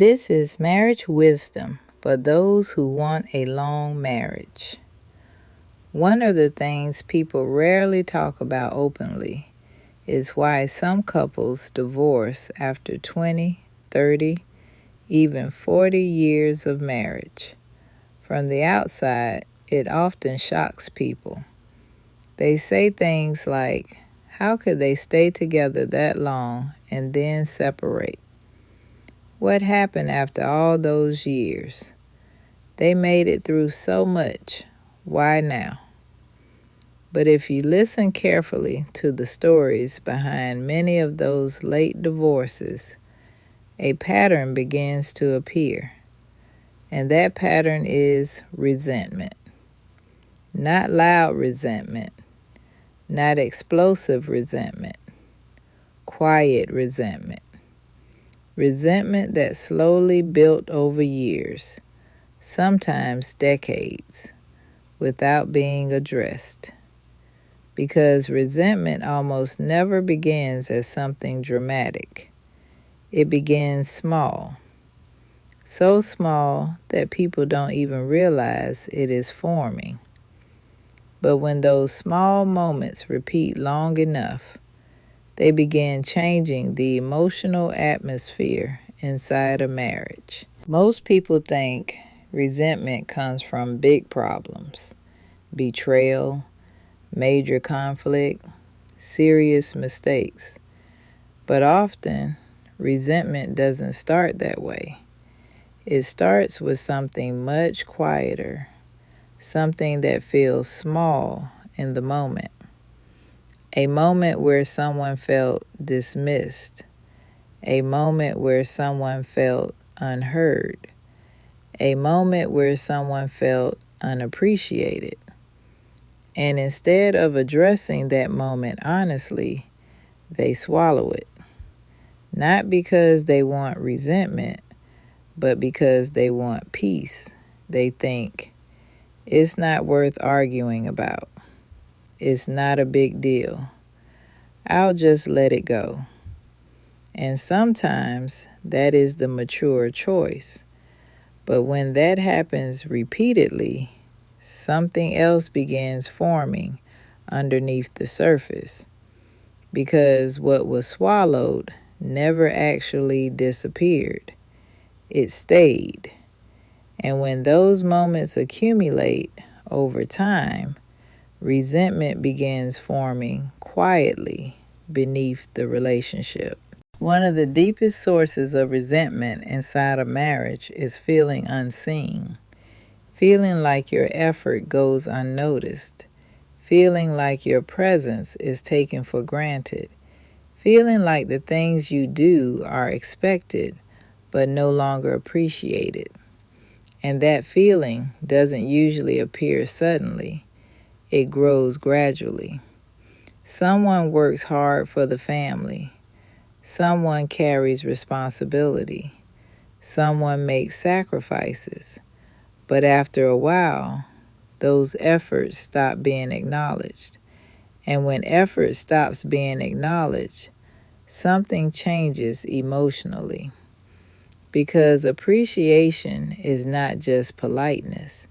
This is marriage wisdom for those who want a long marriage. One of the things people rarely talk about openly is why some couples divorce after 20, 30, even 40 years of marriage. From the outside, it often shocks people. They say things like, how could they stay together that long and then separate? What happened after all those years? They made it through so much. Why now? But if you listen carefully to the stories behind many of those late divorces, a pattern begins to appear. And that pattern is resentment. Not loud resentment, not explosive resentment, quiet resentment. Resentment that slowly built over years, sometimes decades, without being addressed. Because resentment almost never begins as something dramatic. It begins small. So small that people don't even realize it is forming. But when those small moments repeat long enough, they begin changing the emotional atmosphere inside a marriage. Most people think resentment comes from big problems, betrayal, major conflict, serious mistakes. But often, resentment doesn't start that way. It starts with something much quieter, something that feels small in the moment. A moment where someone felt dismissed. A moment where someone felt unheard. A moment where someone felt unappreciated. And instead of addressing that moment honestly, they swallow it. Not because they want resentment, but because they want peace. They think, it's not worth arguing about. It's not a big deal. I'll just let it go. And sometimes that is the mature choice. But when that happens repeatedly, something else begins forming underneath the surface. Because what was swallowed never actually disappeared. It stayed. And when those moments accumulate over time, resentment begins forming quietly beneath the relationship. One of the deepest sources of resentment inside a marriage is feeling unseen, feeling like your effort goes unnoticed, feeling like your presence is taken for granted, feeling like the things you do are expected but no longer appreciated. And that feeling doesn't usually appear suddenly. It grows gradually. Someone works hard for the family. Someone carries responsibility. Someone makes sacrifices. But after a while, those efforts stop being acknowledged. And when effort stops being acknowledged, something changes emotionally. Because appreciation is not just politeness.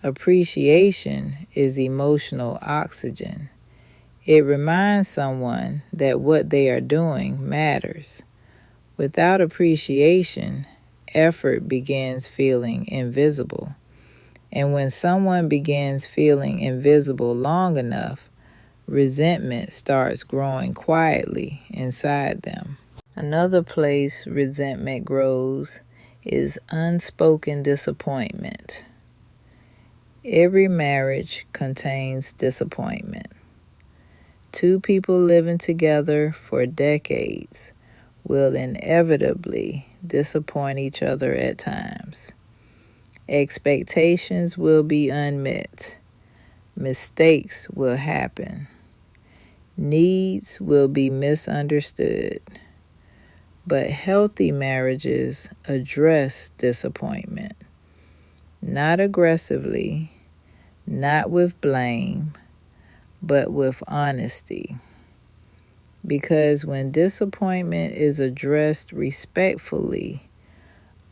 Appreciation is emotional oxygen. It reminds someone that what they are doing matters. Without appreciation, effort begins feeling invisible. And when someone begins feeling invisible long enough, resentment starts growing quietly inside them. Another place resentment grows is unspoken disappointment. Every marriage contains disappointment. Two people living together for decades will inevitably disappoint each other at times. Expectations will be unmet. Mistakes will happen. Needs will be misunderstood. But healthy marriages address disappointment. Not aggressively, not with blame, but with honesty. Because when disappointment is addressed respectfully,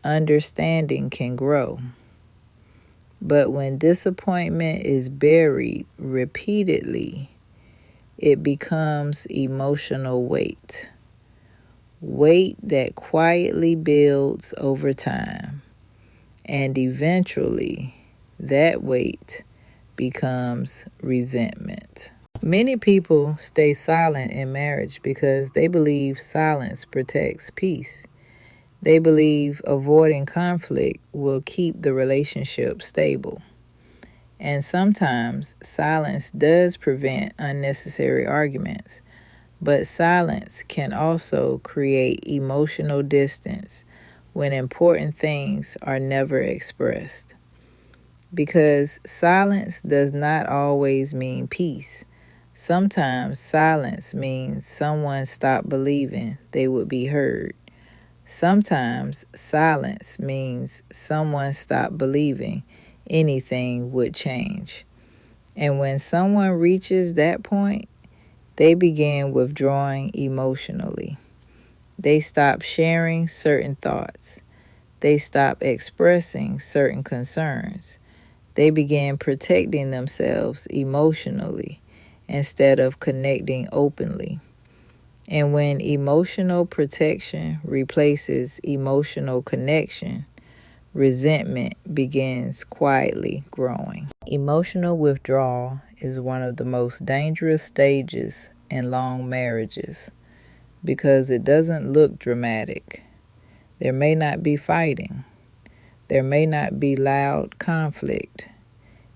understanding can grow. But when disappointment is buried repeatedly, it becomes emotional weight. Weight that quietly builds over time. And eventually, that weight becomes resentment. Many people stay silent in marriage because they believe silence protects peace. They believe avoiding conflict will keep the relationship stable. And sometimes silence does prevent unnecessary arguments, but silence can also create emotional distance when important things are never expressed. Because silence does not always mean peace. Sometimes silence means someone stopped believing they would be heard. Sometimes silence means someone stopped believing anything would change. And when someone reaches that point, they begin withdrawing emotionally. They stop sharing certain thoughts. They stop expressing certain concerns. They begin protecting themselves emotionally instead of connecting openly. And when emotional protection replaces emotional connection, resentment begins quietly growing. Emotional withdrawal is one of the most dangerous stages in long marriages because it doesn't look dramatic. There may not be fighting. There may not be loud conflict.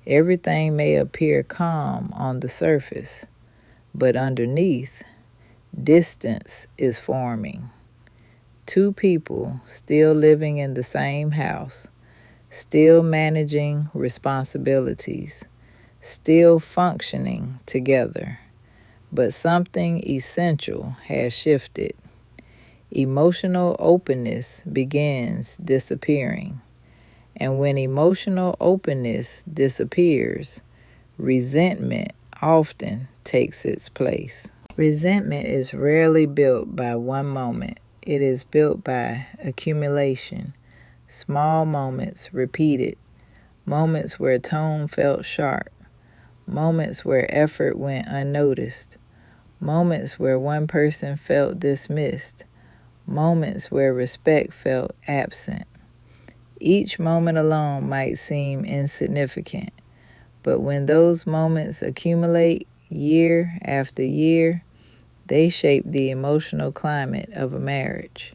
Everything may appear calm on the surface, but underneath, distance is forming. Two people still living in the same house, still managing responsibilities, still functioning together. But something essential has shifted. Emotional openness begins disappearing. And when emotional openness disappears, resentment often takes its place. Resentment is rarely built by one moment. It is built by accumulation. Small moments repeated. Moments where tone felt sharp. Moments where effort went unnoticed. Moments where one person felt dismissed. Moments where respect felt absent. Each moment alone might seem insignificant, but when those moments accumulate year after year, they shape the emotional climate of a marriage.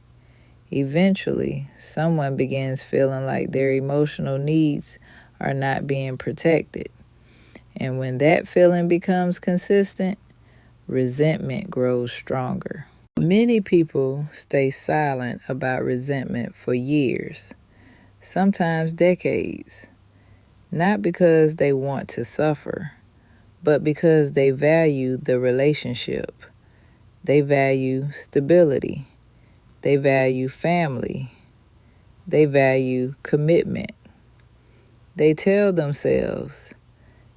Eventually, someone begins feeling like their emotional needs are not being protected. And when that feeling becomes consistent, resentment grows stronger. Many people stay silent about resentment for years, sometimes decades, not because they want to suffer, but because they value the relationship. They value stability. They value family. They value commitment. They tell themselves,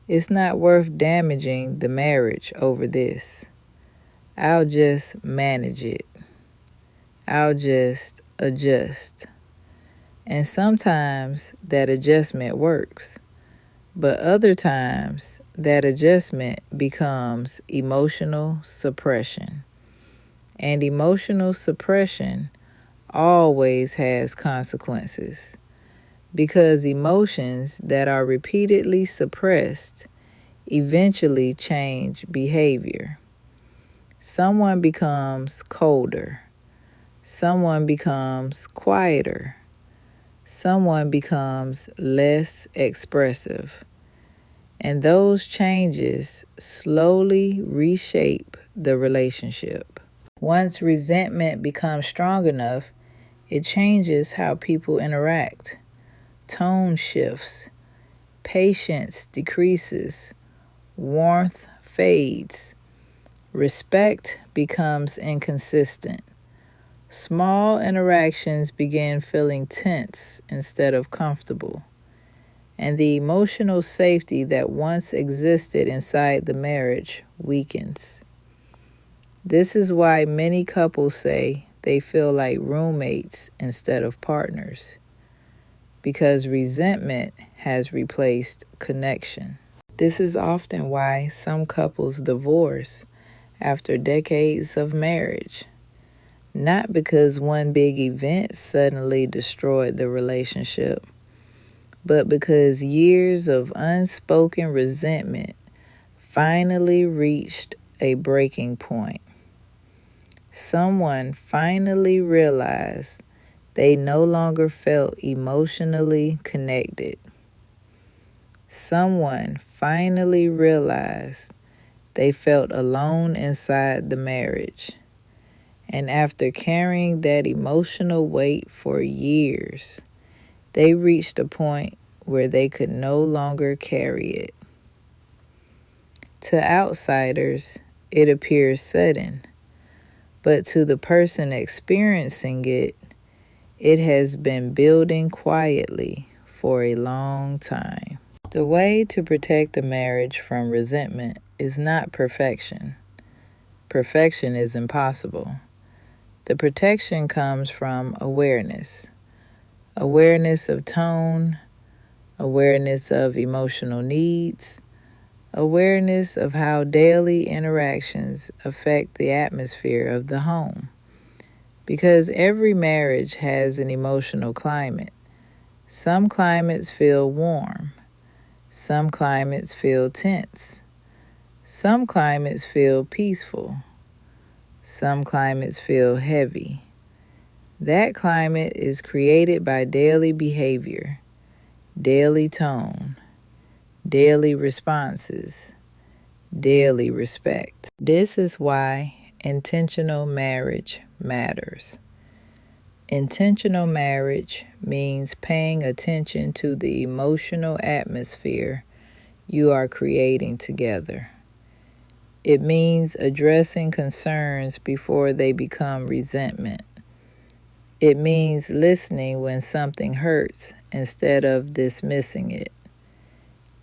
it's not worth damaging the marriage over this. I'll just manage it. I'll just adjust. And sometimes that adjustment works. But other times, that adjustment becomes emotional suppression. And emotional suppression always has consequences. Because emotions that are repeatedly suppressed eventually change behavior. Someone becomes colder. Someone becomes quieter. Someone becomes less expressive. And those changes slowly reshape the relationship. Once resentment becomes strong enough, it changes how people interact. Tone shifts. Patience decreases. Warmth fades. Respect becomes inconsistent. Small interactions begin feeling tense instead of comfortable. And the emotional safety that once existed inside the marriage weakens. This is why many couples say they feel like roommates instead of partners. because resentment has replaced connection. This is often why some couples divorce after decades of marriage. Not because one big event suddenly destroyed the relationship, but because years of unspoken resentment finally reached a breaking point. Someone finally realized they no longer felt emotionally connected. Someone finally realized they felt alone inside the marriage. And after carrying that emotional weight for years, they reached a point where they could no longer carry it. To outsiders, it appears sudden, but to the person experiencing it, it has been building quietly for a long time. The way to protect a marriage from resentment is not perfection. Perfection is impossible. The protection comes from awareness. Awareness of tone, awareness of emotional needs, awareness of how daily interactions affect the atmosphere of the home. Because every marriage has an emotional climate. Some climates feel warm. Some climates feel tense. Some climates feel peaceful. Some climates feel heavy. That climate is created by daily behavior, daily tone, daily responses, daily respect. This is why intentional marriage matters. Intentional marriage means paying attention to the emotional atmosphere you are creating together. It means addressing concerns before they become resentment. It means listening when something hurts instead of dismissing it.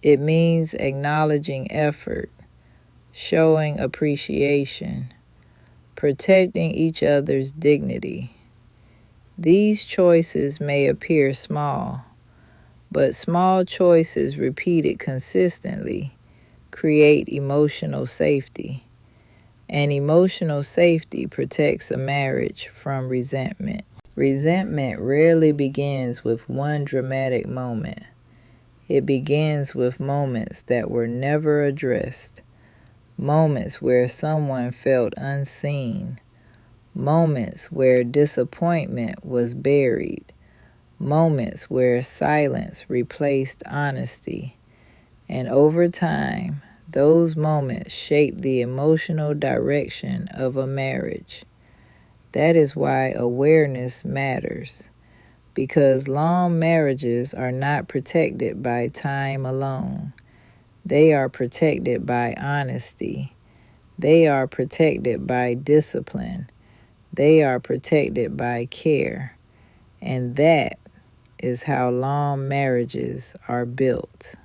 It means acknowledging effort, showing appreciation, protecting each other's dignity. These choices may appear small, but small choices repeated consistently create emotional safety. And emotional safety protects a marriage from resentment. Resentment rarely begins with one dramatic moment. It begins with moments that were never addressed. Moments where someone felt unseen. Moments where disappointment was buried. Moments where silence replaced honesty. And over time, those moments shape the emotional direction of a marriage. That is why awareness matters, because long marriages are not protected by time alone. They are protected by honesty. They are protected by discipline. They are protected by care. And that is how long marriages are built.